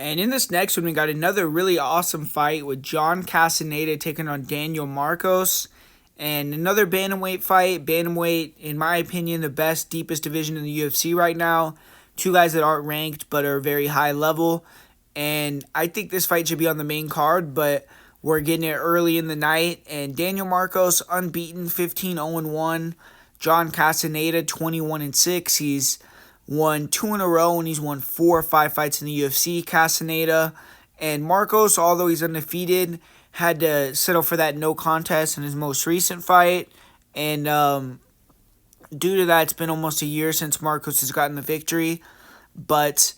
And in this next one, we got another really awesome fight with John Castañeda taking on Daniel Marcos. And another bantamweight fight. Bantamweight, in my opinion, the best, deepest division in the UFC right now. Two guys that aren't ranked but are very high level. And I think this fight should be on the main card, but we're getting it early in the night. And Daniel Marcos, unbeaten, 15-0-1. John Castañeda, 21-6. He's won 2 in a row, and he's won 4 or 5 fights in the UFC. Castañeda and Marcos, although he's undefeated, had to settle for that no contest in his most recent fight. And due to that, it's been almost a year since Marcos has gotten the victory. But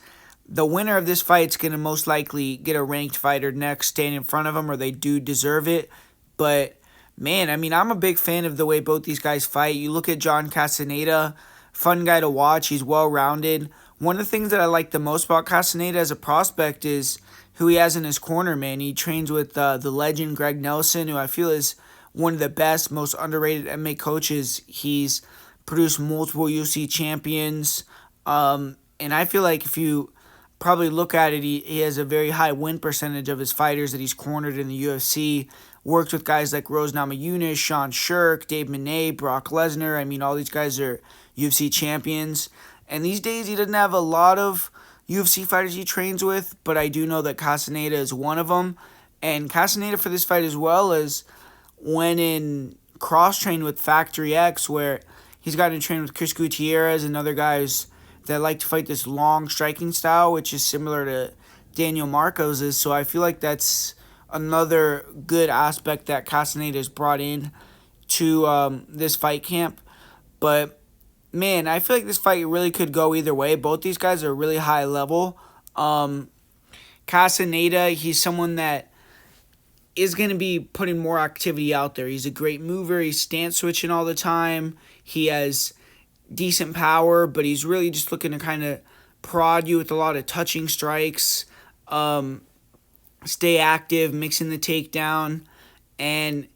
the winner of this fight is going to most likely get a ranked fighter next stand in front of him, or they do deserve it. But, man, I mean, I'm a big fan of the way both these guys fight. You look at John Castañeda, fun guy to watch. He's well-rounded. One of the things that I like the most about Castañeda as a prospect is who he has in his corner, man. He trains with the legend Greg Nelson, who I feel is one of the best, most underrated MMA coaches. He's produced multiple UFC champions. And I feel like if you probably look at it, he has a very high win percentage of his fighters that he's cornered in the UFC. Worked with guys like Rose Namajunas, Sean Shirk, Dave Menne, Brock Lesnar. I mean, all these guys are UFC champions. And these days, he doesn't have a lot of UFC fighters he trains with, but I do know that Castañeda is one of them. And Castañeda for this fight as well as went in cross-trained with Factory X, where he's gotten to train with Chris Gutierrez and other guys that like to fight this long striking style, which is similar to Daniel Marcos's. So I feel like that's another good aspect that Castañeda has brought in to this fight camp. But, man, I feel like this fight really could go either way. Both these guys are really high level. Castañeda, he's someone that is going to be putting more activity out there. He's a great mover. He's stance switching all the time. He has decent power, but he's really just looking to kind of prod you with a lot of touching strikes, stay active, mixing the takedown. And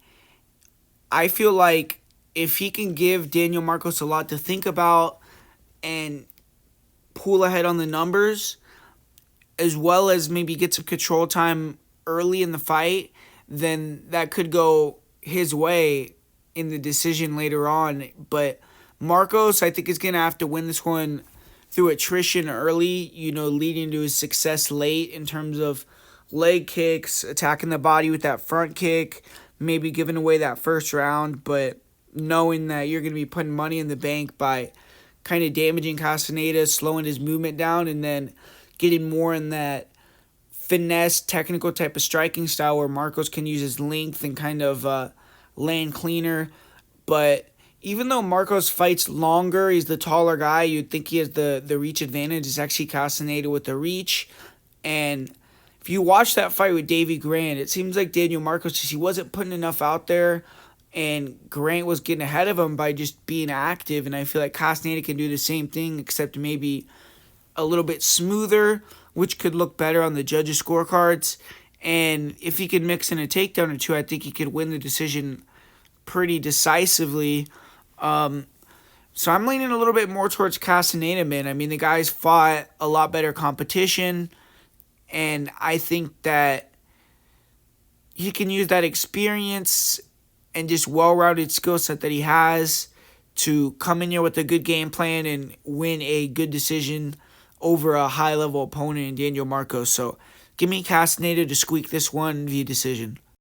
I feel like if he can give Daniel Marcos a lot to think about and pull ahead on the numbers, as well as maybe get some control time early in the fight, then that could go his way in the decision later on. But Marcos, I think, is going to have to win this one through attrition early, leading to his success late in terms of leg kicks, attacking the body with that front kick, maybe giving away that first round, but knowing that you're going to be putting money in the bank by kind of damaging Castañeda, slowing his movement down, and then getting more in that finesse, technical type of striking style where Marcos can use his length and kind of land cleaner. But even though Marcos fights longer, he's the taller guy, you'd think he has the reach advantage. It's actually Castañeda with the reach. And if you watch that fight with Davey Grant, it seems like Daniel Marcos, he wasn't putting enough out there, and Grant was getting ahead of him by just being active. And I feel like Castañeda can do the same thing, except maybe a little bit smoother, which could look better on the judges' scorecards. And if he could mix in a takedown or two, I think he could win the decision pretty decisively. So I'm leaning a little bit more towards Castañeda, man. I mean, the guys fought a lot better competition, and I think that he can use that experience and just well-rounded skill set that he has to come in here with a good game plan and win a good decision over a high-level opponent in Daniel Marcos. So give me Castañeda to squeak this one via decision.